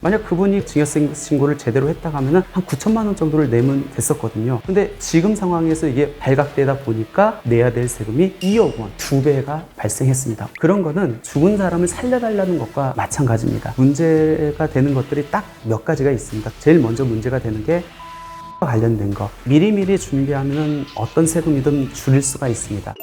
만약 그분이 증여세 신고를 제대로 했다고 하면 한 9천만 원 정도를 내면 됐었거든요. 근데 지금 상황에서 이게 발각되다 보니까 내야 될 세금이 2억 원, 2배가 발생했습니다. 그런 거는 죽은 사람을 살려달라는 것과 마찬가지입니다. 문제가 되는 것들이 딱 몇 가지가 있습니다. 제일 먼저 문제가 되는 게 관련된 거. 미리미리 준비하면 어떤 세금이든 줄일 수가 있습니다.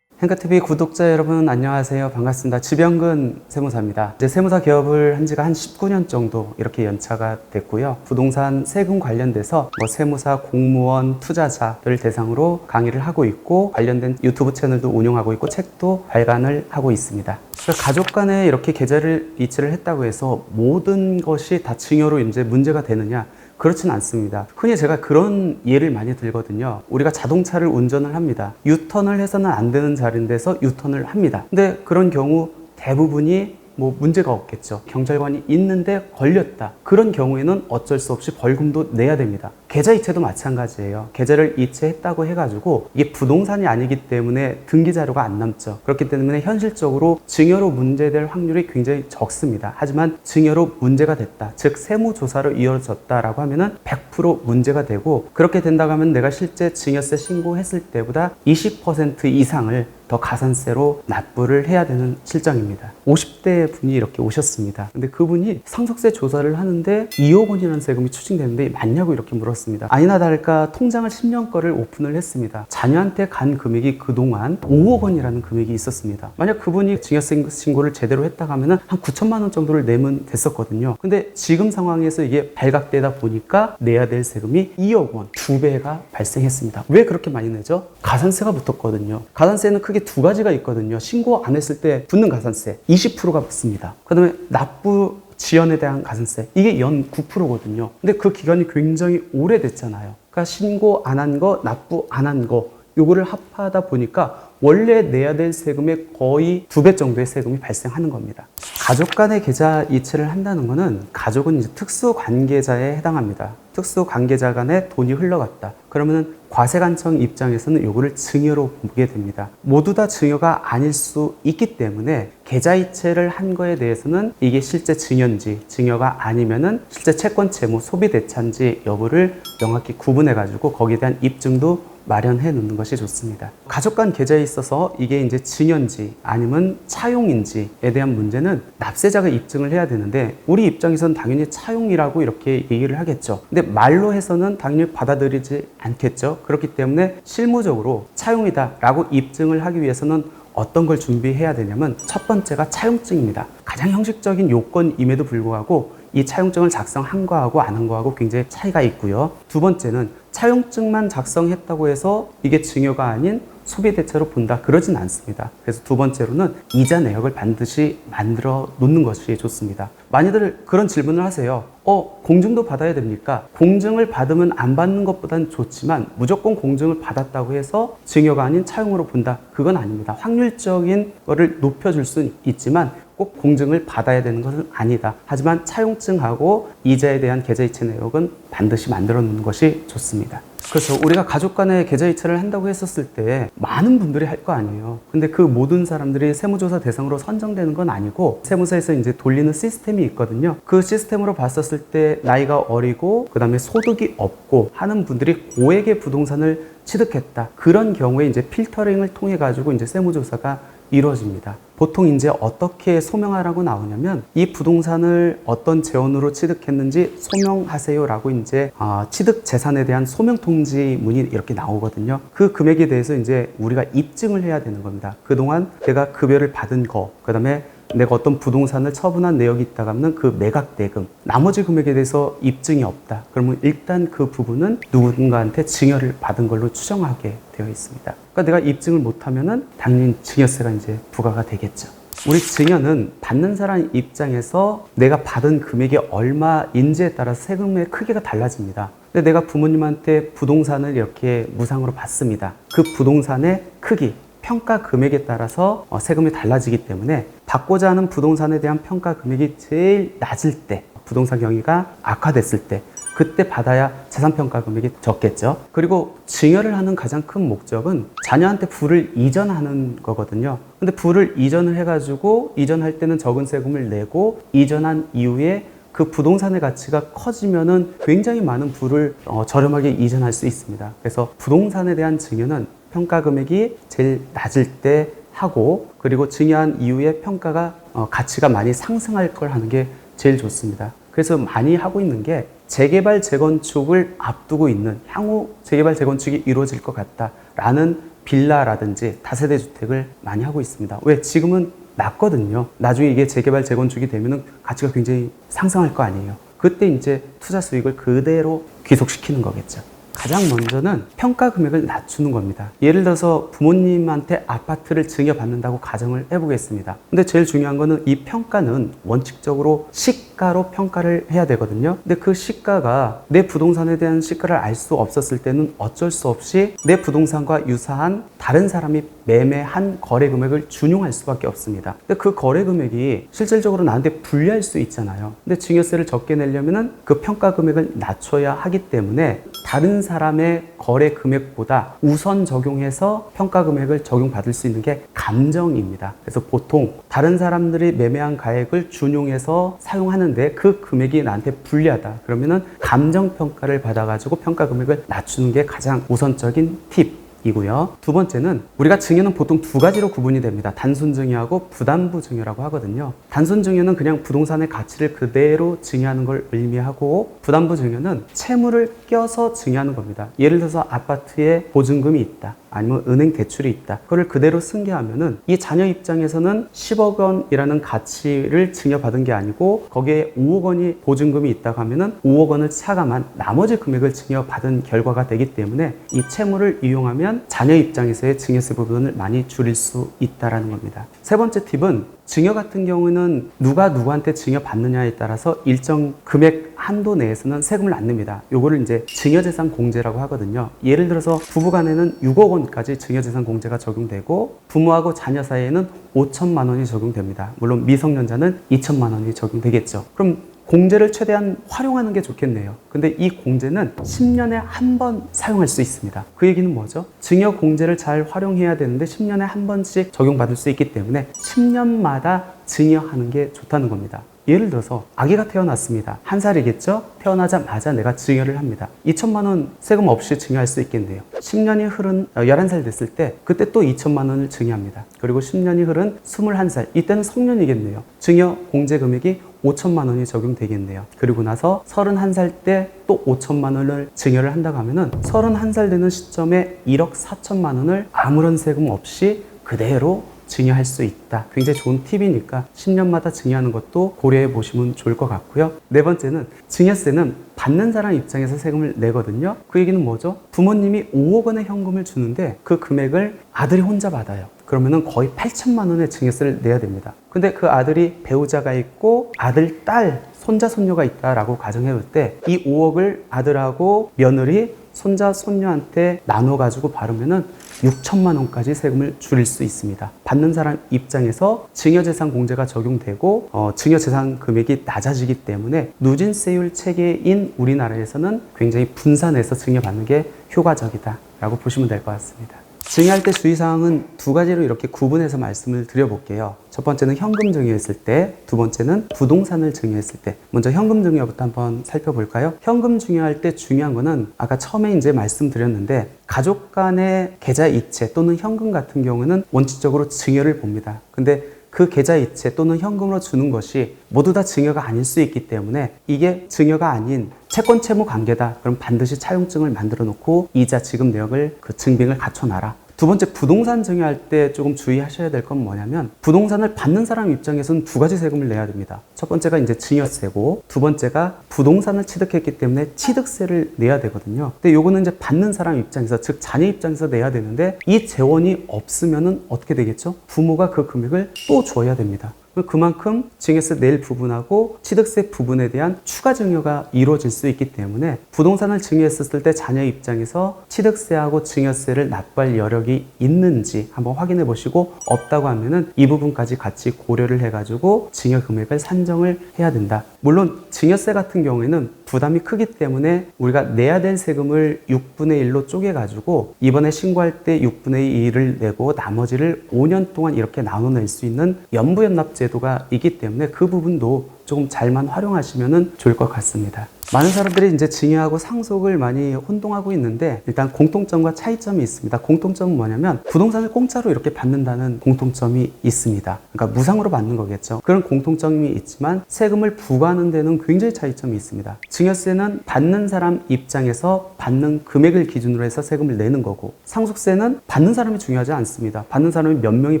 행가TV 구독자 여러분 안녕하세요. 반갑습니다. 지병근 세무사입니다. 이제 세무사 개업을 한 지가 한 19년 정도 이렇게 연차가 됐고요. 부동산 세금 관련돼서 세무사, 공무원, 투자자를 대상으로 강의를 하고 있고 관련된 유튜브 채널도 운영하고 있고 책도 발간을 하고 있습니다. 가족 간에 이렇게 계좌를 이체를 했다고 해서 모든 것이 다 증여로 이제 문제가 되느냐? 그렇진 않습니다. 흔히 제가 그런 예를 많이 들거든요. 우리가 자동차를 운전을 합니다. 유턴을 해서는 안 되는 자리인데서 유턴을 합니다. 근데 그런 경우 대부분이 문제가 없겠죠. 경찰관이 있는데 걸렸다. 그런 경우에는 어쩔 수 없이 벌금도 내야 됩니다. 계좌 이체도 마찬가지예요. 계좌를 이체했다고 해가지고 이게 부동산이 아니기 때문에 등기 자료가 안 남죠. 그렇기 때문에 현실적으로 증여로 문제될 확률이 굉장히 적습니다. 하지만 증여로 문제가 됐다. 즉 세무조사로 이어졌다라고 하면은 100% 문제가 되고, 그렇게 된다고 하면 내가 실제 증여세 신고했을 때보다 20% 이상을 더 가산세로 납부를 해야 되는 실정입니다. 50대 분이 이렇게 오셨습니다. 근데 그분이 상속세 조사를 하는데 2억 원이라는 세금이 추징되는데 맞냐고 이렇게 물었습니다. 아니나 다를까 통장을 10년 거를 오픈을 했습니다. 자녀한테 간 금액이 그동안 5억 원이라는 금액이 있었습니다. 만약 그분이 증여세 신고를 제대로 했다고 하면 한 9천만 원 정도를 내면 됐었거든요. 근데 지금 상황에서 이게 발각되다 보니까 내야 될 세금이 2억 원, 2배가 발생했습니다. 왜 그렇게 많이 내죠? 가산세가 붙었거든요. 가산세는 크게 두 가지가 있거든요. 신고 안 했을 때 붙는 가산세 20%가 붙습니다. 그 다음에 납부 지연에 대한 가산세, 이게 연 9%거든요. 근데 그 기간이 굉장히 오래됐잖아요. 그러니까 신고 안 한 거, 납부 안 한 거, 요거를 합하다 보니까 원래 내야 될 세금의 거의 2배 정도의 세금이 발생하는 겁니다. 가족 간의 계좌 이체를 한다는 거는, 가족은 이제 특수 관계자에 해당합니다. 특수 관계자 간에 돈이 흘러갔다. 그러면은 과세관청 입장에서는 요거를 증여로 보게 됩니다. 모두 다 증여가 아닐 수 있기 때문에 계좌 이체를 한 거에 대해서는 이게 실제 증여인지 증여가 아니면은 실제 채권 채무 소비 대차인지 여부를 명확히 구분해 가지고 거기에 대한 입증도 마련해 놓는 것이 좋습니다. 가족 간 계좌에 있어서 이게 이제 증여인지 아니면 차용인지에 대한 문제는 납세자가 입증을 해야 되는데, 우리 입장에서는 당연히 차용이라고 이렇게 얘기를 하겠죠. 근데 말로 해서는 당연히 받아들이지 않겠죠. 그렇기 때문에 실무적으로 차용이다라고 입증을 하기 위해서는 어떤 걸 준비해야 되냐면, 첫 번째가 차용증입니다. 가장 형식적인 요건임에도 불구하고 이 차용증을 작성한 거하고 안 한 거하고 굉장히 차이가 있고요. 두 번째는 차용증만 작성했다고 해서 이게 증여가 아닌 소비대차로 본다, 그러진 않습니다. 그래서 두 번째로는 이자 내역을 반드시 만들어 놓는 것이 좋습니다. 많이들 그런 질문을 하세요. 공증도 받아야 됩니까? 공증을 받으면 안 받는 것보다는 좋지만 무조건 공증을 받았다고 해서 증여가 아닌 차용으로 본다, 그건 아닙니다. 확률적인 거를 높여줄 수는 있지만 꼭 공증을 받아야 되는 것은 아니다. 하지만 차용증하고 이자에 대한 계좌이체 내역은 반드시 만들어 놓는 것이 좋습니다. 그렇죠. 우리가 가족 간에 계좌 이체를 한다고 했었을 때 많은 분들이 할 거 아니에요. 근데 그 모든 사람들이 세무조사 대상으로 선정되는 건 아니고, 세무서에서 이제 돌리는 시스템이 있거든요. 그 시스템으로 봤었을 때 나이가 어리고 그 다음에 소득이 없고 하는 분들이 고액의 부동산을 취득했다. 그런 경우에 이제 필터링을 통해 가지고 이제 세무조사가 이루어집니다. 보통 이제 어떻게 소명하라고 나오냐면, 이 부동산을 어떤 재원으로 취득했는지 소명하세요라고 이제 취득 재산에 대한 소명 통지문이 이렇게 나오거든요. 그 금액에 대해서 이제 우리가 입증을 해야 되는 겁니다. 그동안 내가 급여를 받은 거, 그다음에 내가 어떤 부동산을 처분한 내역이 있다가 하면 그 매각 대금, 나머지 금액에 대해서 입증이 없다. 그러면 일단 그 부분은 누군가한테 증여를 받은 걸로 추정하게 되어 있습니다. 그러니까 내가 입증을 못하면은 당연히 증여세가 이제 부과가 되겠죠. 우리 증여는 받는 사람 입장에서 내가 받은 금액이 얼마인지에 따라서 세금의 크기가 달라집니다. 근데 내가 부모님한테 부동산을 이렇게 무상으로 받습니다. 그 부동산의 크기, 평가 금액에 따라서 세금이 달라지기 때문에 받고자 하는 부동산에 대한 평가 금액이 제일 낮을 때, 부동산 경기가 악화됐을 때, 그때 받아야 재산평가 금액이 적겠죠. 그리고 증여를 하는 가장 큰 목적은 자녀한테 부를 이전하는 거거든요. 근데 부를 이전을 해가지고 이전할 때는 적은 세금을 내고 이전한 이후에 그 부동산의 가치가 커지면은 굉장히 많은 부를 저렴하게 이전할 수 있습니다. 그래서 부동산에 대한 증여는 평가 금액이 제일 낮을 때 하고, 그리고 증여한 이후에 평가가 가치가 많이 상승할 걸 하는 게 제일 좋습니다. 그래서 많이 하고 있는 게 재개발 재건축을 앞두고 있는, 향후 재개발 재건축이 이루어질 것 같다라는 빌라라든지 다세대 주택을 많이 하고 있습니다. 왜? 지금은 낮거든요. 나중에 이게 재개발 재건축이 되면은 가치가 굉장히 상승할 거 아니에요. 그때 이제 투자 수익을 그대로 귀속시키는 거겠죠. 가장 먼저는 평가 금액을 낮추는 겁니다. 예를 들어서 부모님한테 아파트를 증여받는다고 가정을 해보겠습니다. 근데 제일 중요한 거는 이 평가는 원칙적으로 시가로 평가를 해야 되거든요. 근데 그 시가가 내 부동산에 대한 시가를 알 수 없었을 때는 어쩔 수 없이 내 부동산과 유사한 다른 사람이 매매한 거래 금액을 준용할 수밖에 없습니다. 근데 그 거래 금액이 실질적으로 나한테 불리할 수 있잖아요. 근데 증여세를 적게 내려면은 그 평가 금액을 낮춰야 하기 때문에 다른 사람의 거래 금액보다 우선 적용해서 평가 금액을 적용받을 수 있는 게 감정입니다. 그래서 보통 다른 사람들이 매매한 가액을 준용해서 사용하는데 그 금액이 나한테 불리하다 그러면은 감정 평가를 받아가지고 평가 금액을 낮추는 게 가장 우선적인 팁 이고요. 두 번째는 우리가 증여는 보통 두 가지로 구분이 됩니다. 단순 증여하고 부담부 증여라고 하거든요. 단순 증여는 그냥 부동산의 가치를 그대로 증여하는 걸 의미하고, 부담부 증여는 채무를 껴서 증여하는 겁니다. 예를 들어서 아파트에 보증금이 있다, 아니면 은행 대출이 있다. 그걸 그대로 승계하면은 이 자녀 입장에서는 10억 원이라는 가치를 증여받은 게 아니고 거기에 5억 원이 보증금이 있다고 하면은 5억 원을 차감한 나머지 금액을 증여받은 결과가 되기 때문에 이 채무를 이용하면 자녀 입장에서의 증여세 부분을 많이 줄일 수 있다라는 겁니다. 세 번째 팁은 증여 같은 경우는 누가 누구한테 증여받느냐에 따라서 일정 금액 한도 내에서는 세금을 안 냅니다. 요거를 이제 증여재산 공제라고 하거든요. 예를 들어서 부부간에는 6억 원까지 증여재산 공제가 적용되고 부모하고 자녀 사이에는 5천만 원이 적용됩니다. 물론 미성년자는 2천만 원이 적용되겠죠. 그럼 공제를 최대한 활용하는 게 좋겠네요. 근데 이 공제는 10년에 한 번 사용할 수 있습니다. 그 얘기는 뭐죠? 증여 공제를 잘 활용해야 되는데 10년에 한 번씩 적용받을 수 있기 때문에 10년마다 증여하는 게 좋다는 겁니다. 예를 들어서 아기가 태어났습니다. 1살이겠죠? 태어나자마자 내가 증여를 합니다. 2천만 원 세금 없이 증여할 수 있겠네요. 10년이 흐른 11살 됐을 때 그때 또 2천만 원을 증여합니다. 그리고 10년이 흐른 21살, 이때는 성년이겠네요. 증여 공제 금액이 5천만 원이 적용되겠네요. 그리고 나서 31살 때 또 5천만 원을 증여를 한다고 하면은 31살 되는 시점에 1억 4천만 원을 아무런 세금 없이 그대로 증여할 수 있다. 굉장히 좋은 팁이니까 10년마다 증여하는 것도 고려해 보시면 좋을 것 같고요. 네 번째는 증여세는 받는 사람 입장에서 세금을 내거든요. 그 얘기는 뭐죠? 부모님이 5억 원의 현금을 주는데 그 금액을 아들이 혼자 받아요. 그러면은 거의 8천만 원의 증여세를 내야 됩니다. 근데 그 아들이 배우자가 있고 아들, 딸, 손자, 손녀가 있다라고 가정해 볼 때 이 5억을 아들하고 며느리, 손자, 손녀한테 나눠가지고 바르면은 6천만 원까지 세금을 줄일 수 있습니다. 받는 사람 입장에서 증여재산 공제가 적용되고 증여재산 금액이 낮아지기 때문에 누진세율 체계인 우리나라에서는 굉장히 분산해서 증여받는 게 효과적이다라고 보시면 될 것 같습니다. 증여할 때 주의사항은 두 가지로 이렇게 구분해서 말씀을 드려볼게요. 첫 번째는 현금 증여했을 때, 두 번째는 부동산을 증여했을 때. 먼저 현금 증여부터 한번 살펴볼까요? 현금 증여할 때 중요한 거는 아까 처음에 이제 말씀드렸는데 가족 간의 계좌 이체 또는 현금 같은 경우는 원칙적으로 증여를 봅니다. 근데 그 계좌 이체 또는 현금으로 주는 것이 모두 다 증여가 아닐 수 있기 때문에 이게 증여가 아닌 채권 채무 관계다. 그럼 반드시 차용증을 만들어 놓고 이자 지급 내역을 그 증빙을 갖춰놔라. 두 번째, 부동산 증여할 때 조금 주의하셔야 될 건 뭐냐면 부동산을 받는 사람 입장에서는 두 가지 세금을 내야 됩니다. 첫 번째가 이제 증여세고 두 번째가 부동산을 취득했기 때문에 취득세를 내야 되거든요. 근데 요거는 이제 받는 사람 입장에서, 즉 자녀 입장에서 내야 되는데 이 재원이 없으면은 어떻게 되겠죠? 부모가 그 금액을 또 줘야 됩니다. 그만큼 증여세 낼 부분하고 취득세 부분에 대한 추가 증여가 이루어질 수 있기 때문에 부동산을 증여했었을 때 자녀 입장에서 취득세하고 증여세를 납부할 여력이 있는지 한번 확인해 보시고 없다고 하면은 이 부분까지 같이 고려를 해가지고 증여 금액을 산정을 해야 된다. 물론 증여세 같은 경우에는 부담이 크기 때문에 우리가 내야 될 세금을 6분의 1로 쪼개가지고 이번에 신고할 때 6분의 1을 내고 나머지를 5년 동안 이렇게 나눠낼 수 있는 연부연납 제도가 있기 때문에 그 부분도 조금 잘만 활용하시면 좋을 것 같습니다. 많은 사람들이 이제 증여하고 상속을 많이 혼동하고 있는데 일단 공통점과 차이점이 있습니다. 공통점은 뭐냐면 부동산을 공짜로 이렇게 받는다는 공통점이 있습니다. 그러니까 무상으로 받는 거겠죠. 그런 공통점이 있지만 세금을 부과하는 데는 굉장히 차이점이 있습니다. 증여세는 받는 사람 입장에서 받는 금액을 기준으로 해서 세금을 내는 거고 상속세는 받는 사람이 중요하지 않습니다. 받는 사람이 몇 명이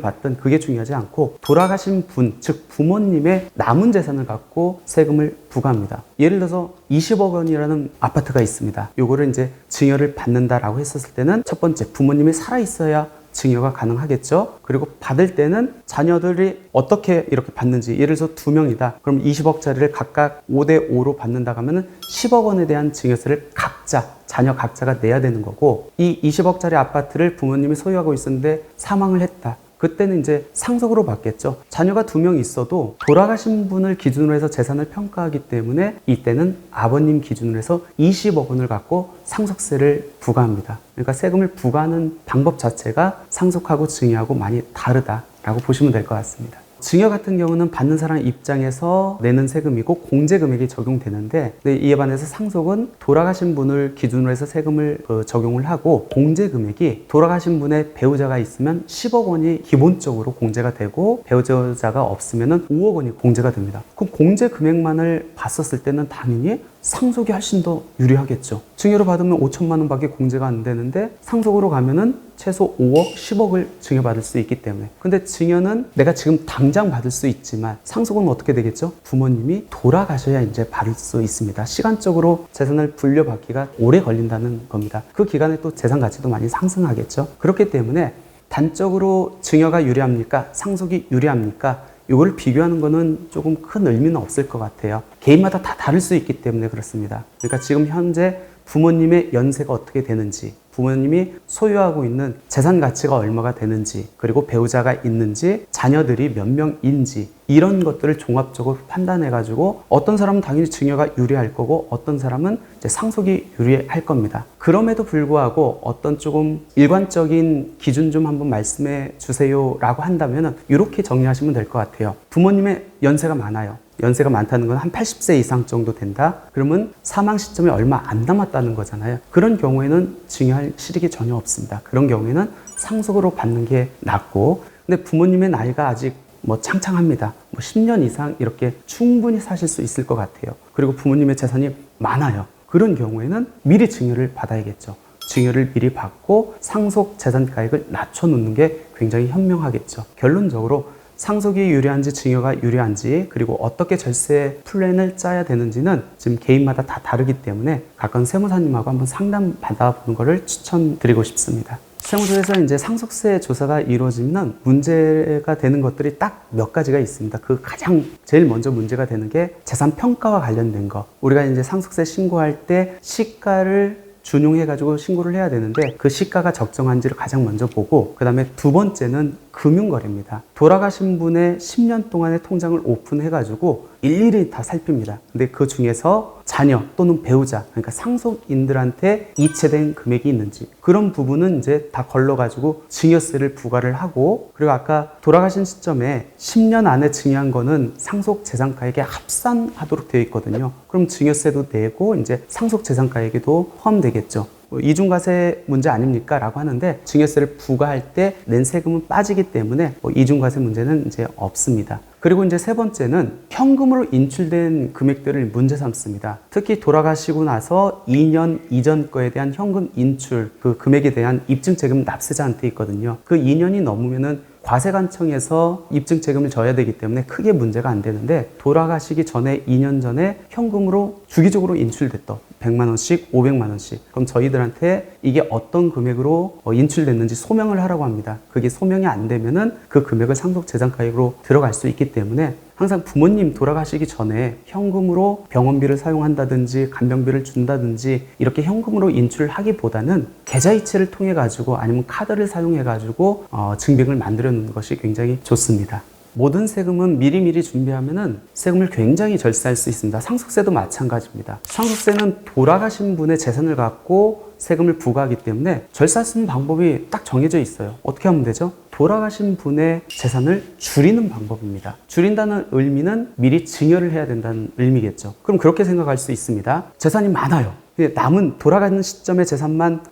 받든 그게 중요하지 않고 돌아가신 분, 즉 부모님의 남은 재산을 갖고 세금을 부과합니다. 예를 들어서 20억 원이라는 아파트가 있습니다. 요거를 이제 증여를 받는다라고 했었을 때는 첫 번째 부모님이 살아 있어야 증여가 가능하겠죠. 그리고 받을 때는 자녀들이 어떻게 이렇게 받는지, 예를 들어서 2명이다. 그럼 20억짜리를 각각 5대 5로 받는다고 하면 10억 원에 대한 증여세를 각자, 자녀 각자가 내야 되는 거고, 이 20억짜리 아파트를 부모님이 소유하고 있었는데 사망을 했다. 그때는 이제 상속으로 받겠죠. 자녀가 2명 있어도 돌아가신 분을 기준으로 해서 재산을 평가하기 때문에 이때는 아버님 기준으로 해서 20억 원을 갖고 상속세를 부과합니다. 그러니까 세금을 부과하는 방법 자체가 상속하고 증여하고 많이 다르다라고 보시면 될 것 같습니다. 증여 같은 경우는 받는 사람 입장에서 내는 세금이고 공제 금액이 적용되는데, 이에 반해서 상속은 돌아가신 분을 기준으로 해서 세금을 적용을 하고, 공제 금액이 돌아가신 분의 배우자가 있으면 10억 원이 기본적으로 공제가 되고 배우자가 없으면 5억 원이 공제가 됩니다. 그럼 공제 금액만을 봤었을 때는 당연히 상속이 훨씬 더 유리하겠죠. 증여로 받으면 5천만 원밖에 공제가 안 되는데 상속으로 가면은 최소 5억, 10억을 증여받을 수 있기 때문에. 근데 증여는 내가 지금 당장 받을 수 있지만 상속은 어떻게 되겠죠? 부모님이 돌아가셔야 이제 받을 수 있습니다. 시간적으로 재산을 분려받기가 오래 걸린다는 겁니다. 그 기간에 또 재산 가치도 많이 상승하겠죠. 그렇기 때문에 단적으로 증여가 유리합니까? 상속이 유리합니까? 이걸 비교하는 거는 조금 큰 의미는 없을 것 같아요. 개인마다 다 다를 수 있기 때문에 그렇습니다. 그러니까 지금 현재 부모님의 연세가 어떻게 되는지, 부모님이 소유하고 있는 재산 가치가 얼마가 되는지, 그리고 배우자가 있는지, 자녀들이 몇 명인지, 이런 것들을 종합적으로 판단해가지고 어떤 사람은 당연히 증여가 유리할 거고 어떤 사람은 이제 상속이 유리할 겁니다. 그럼에도 불구하고 어떤 조금 일관적인 기준 좀 한번 말씀해 주세요 라고 한다면 이렇게 정리하시면 될 것 같아요. 부모님의 연세가 많아요. 연세가 많다는 건 한 80세 이상 정도 된다? 그러면 사망 시점이 얼마 안 남았다는 거잖아요. 그런 경우에는 증여할 실익이 전혀 없습니다. 그런 경우에는 상속으로 받는 게 낫고, 근데 부모님의 나이가 아직 창창합니다. 10년 이상 이렇게 충분히 사실 수 있을 것 같아요. 그리고 부모님의 재산이 많아요. 그런 경우에는 미리 증여를 받아야겠죠. 증여를 미리 받고 상속 재산가액을 낮춰놓는 게 굉장히 현명하겠죠. 결론적으로 상속이 유리한지 증여가 유리한지, 그리고 어떻게 절세 플랜을 짜야 되는지는 지금 개인마다 다 다르기 때문에 가까운 세무사님하고 한번 상담 받아보는 것을 추천드리고 싶습니다. 세무서에서 이제 상속세 조사가 이루어지면 문제가 되는 것들이 딱 몇 가지가 있습니다. 그 가장 제일 먼저 문제가 되는 게 재산 평가와 관련된 거. 우리가 이제 상속세 신고할 때 시가를 준용해가지고 신고를 해야 되는데 그 시가가 적정한지를 가장 먼저 보고, 그 다음에 두 번째는 금융거래입니다. 돌아가신 분의 10년 동안의 통장을 오픈해가지고 일일이 다 살핍니다. 근데 그 중에서 자녀 또는 배우자, 그러니까 상속인들한테 이체된 금액이 있는지, 그런 부분은 이제 다 걸러가지고 증여세를 부과를 하고, 그리고 아까 돌아가신 시점에 10년 안에 증여한 거는 상속재산가액에 합산하도록 되어 있거든요. 그럼 증여세도 내고 이제 상속재산가액에도 포함되겠죠. 이중과세 문제 아닙니까? 라고 하는데, 증여세를 부과할 때 낸 세금은 빠지기 때문에 이중과세 문제는 이제 없습니다. 그리고 이제 세 번째는 현금으로 인출된 금액들을 문제 삼습니다. 특히 돌아가시고 나서 2년 이전 거에 대한 현금 인출, 그 금액에 대한 입증책임 납세자한테 있거든요. 그 2년이 넘으면은 과세관청에서 입증책임을 져야 되기 때문에 크게 문제가 안 되는데, 돌아가시기 전에 2년 전에 현금으로 주기적으로 인출됐던 100만 원씩, 500만 원씩. 그럼 저희들한테 이게 어떤 금액으로 인출됐는지 소명을 하라고 합니다. 그게 소명이 안 되면은 그 금액을 상속재산가액으로 들어갈 수 있기 때문에 항상 부모님 돌아가시기 전에 현금으로 병원비를 사용한다든지 간병비를 준다든지 이렇게 현금으로 인출을 하기보다는 계좌이체를 통해 가지고 아니면 카드를 사용해 가지고 증빙을 만들어 놓는 것이 굉장히 좋습니다. 모든 세금은 미리미리 준비하면은 세금을 굉장히 절세할 수 있습니다. 상속세도 마찬가지입니다. 상속세는 돌아가신 분의 재산을 갖고 세금을 부과하기 때문에 절세할 수 있는 방법이 딱 정해져 있어요. 어떻게 하면 되죠? 돌아가신 분의 재산을 줄이는 방법입니다. 줄인다는 의미는 미리 증여를 해야 된다는 의미겠죠. 그럼 그렇게 생각할 수 있습니다. 재산이 많아요. 남은 돌아가는 시점의 재산만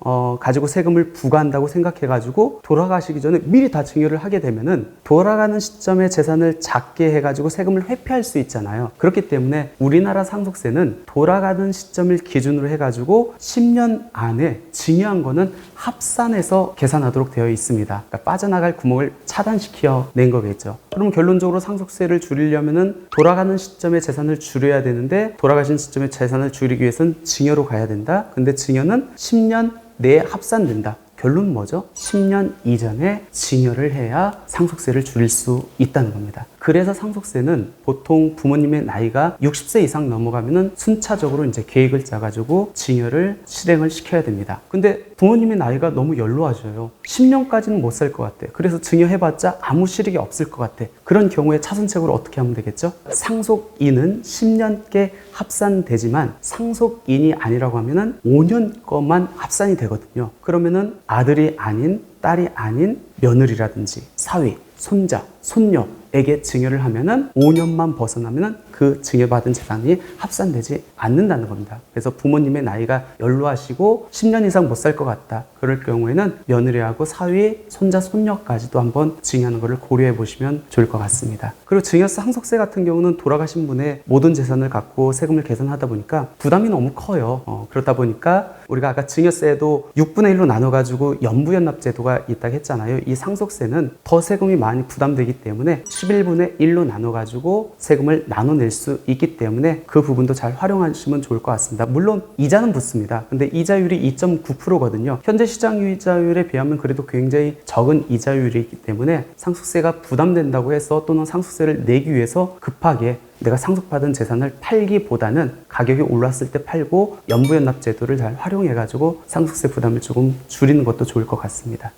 가지고 세금을 부과한다고 생각해가지고 돌아가시기 전에 미리 다 증여를 하게 되면은 돌아가는 시점의 재산을 작게 해가지고 세금을 회피할 수 있잖아요. 그렇기 때문에 우리나라 상속세는 돌아가는 시점을 기준으로 해가지고 10년 안에 증여한 거는 합산해서 계산하도록 되어 있습니다. 그러니까 빠져나갈 구멍을 차단시켜 낸 거겠죠. 그럼 결론적으로 상속세를 줄이려면은 돌아가는 시점의 재산을 줄여야 되는데 돌아가신 시점의 재산을 줄이기 위해서는 증여로 가야 된다. 근데 증여는 10년 내에 합산된다. 결론은 뭐죠? 10년 이전에 증여를 해야 상속세를 줄일 수 있다는 겁니다. 그래서 상속세는 보통 부모님의 나이가 60세 이상 넘어가면은 순차적으로 이제 계획을 짜가지고 증여를 실행을 시켜야 됩니다. 근데 부모님의 나이가 너무 연로하셔요. 10년까지는 못 살 것 같아. 그래서 증여해봤자 아무 실익이 없을 것 같아. 그런 경우에 차선책으로 어떻게 하면 되겠죠? 상속인은 10년께 합산되지만 상속인이 아니라고 하면은 5년 것만 합산이 되거든요. 그러면은 아들이 아닌 딸이 아닌 며느리라든지 사위, 손자, 손녀에게 증여를 하면은 5년만 벗어나면은 그 증여받은 재산이 합산되지 않는다는 겁니다. 그래서 부모님의 나이가 연로하시고 10년 이상 못 살 것 같다. 그럴 경우에는 며느리하고 사위, 손자, 손녀까지도 한번 증여하는 것을 고려해 보시면 좋을 것 같습니다. 그리고 증여세 상속세 같은 경우는 돌아가신 분의 모든 재산을 갖고 세금을 계산하다 보니까 부담이 너무 커요. 그렇다 보니까 우리가 아까 증여세도 6분의 1로 나눠가지고 연부연납제도가 있다고 했잖아요. 이 상속세는 더 세금이 많이 부담되기 때문에 11분의 1로 나눠가지고 세금을 나눠낼 수 있기 때문에 그 부분도 잘 활용하시면 좋을 것 같습니다. 물론 이자는 붙습니다. 근데 이자율이 2.9%거든요. 현재 시장 이자율에 비하면 그래도 굉장히 적은 이자율이기 때문에 상속세가 부담된다고 해서 또는 상속세를 내기 위해서 급하게 내가 상속받은 재산을 팔기보다는 가격이 올랐을 때 팔고 연부연납제도를 잘 활용해가지고 상속세 부담을 조금 줄이는 것도 좋을 것 같습니다.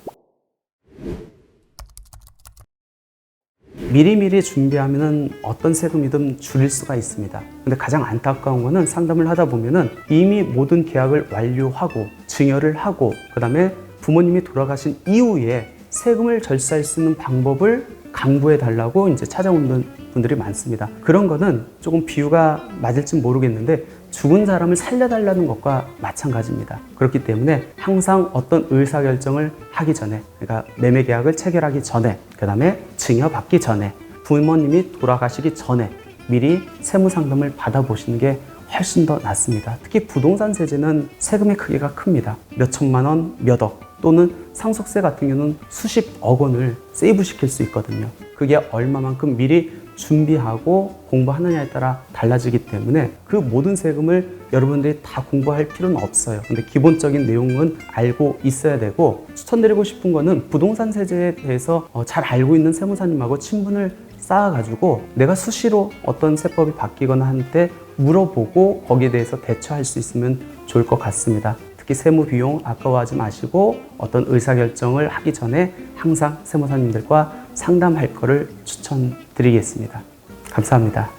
미리미리 준비하면 어떤 세금이든 줄일 수가 있습니다. 근데 가장 안타까운 거는 상담을 하다 보면은 이미 모든 계약을 완료하고 증여를 하고 그 다음에 부모님이 돌아가신 이후에 세금을 절세할 수 있는 방법을 강구해 달라고 이제 찾아오는 분들이 많습니다. 그런 거는 조금 비유가 맞을지 모르겠는데 죽은 사람을 살려달라는 것과 마찬가지입니다. 그렇기 때문에 항상 어떤 의사결정을 하기 전에, 그러니까 매매계약을 체결하기 전에, 그 다음에 증여받기 전에, 부모님이 돌아가시기 전에 미리 세무상담을 받아보시는 게 훨씬 더 낫습니다. 특히 부동산 세제는 세금의 크기가 큽니다. 몇 천만 원, 몇 억, 또는 상속세 같은 경우는 수십억 원을 세이브 시킬 수 있거든요. 그게 얼마만큼 미리 준비하고 공부하느냐에 따라 달라지기 때문에 그 모든 세금을 여러분들이 다 공부할 필요는 없어요. 근데 기본적인 내용은 알고 있어야 되고, 추천드리고 싶은 거는 부동산 세제에 대해서 잘 알고 있는 세무사님하고 친분을 쌓아가지고 내가 수시로 어떤 세법이 바뀌거나 할 때 물어보고 거기에 대해서 대처할 수 있으면 좋을 것 같습니다. 특히 세무 비용 아까워하지 마시고 어떤 의사결정을 하기 전에 항상 세무사님들과 상담할 거를 추천드리겠습니다. 감사합니다.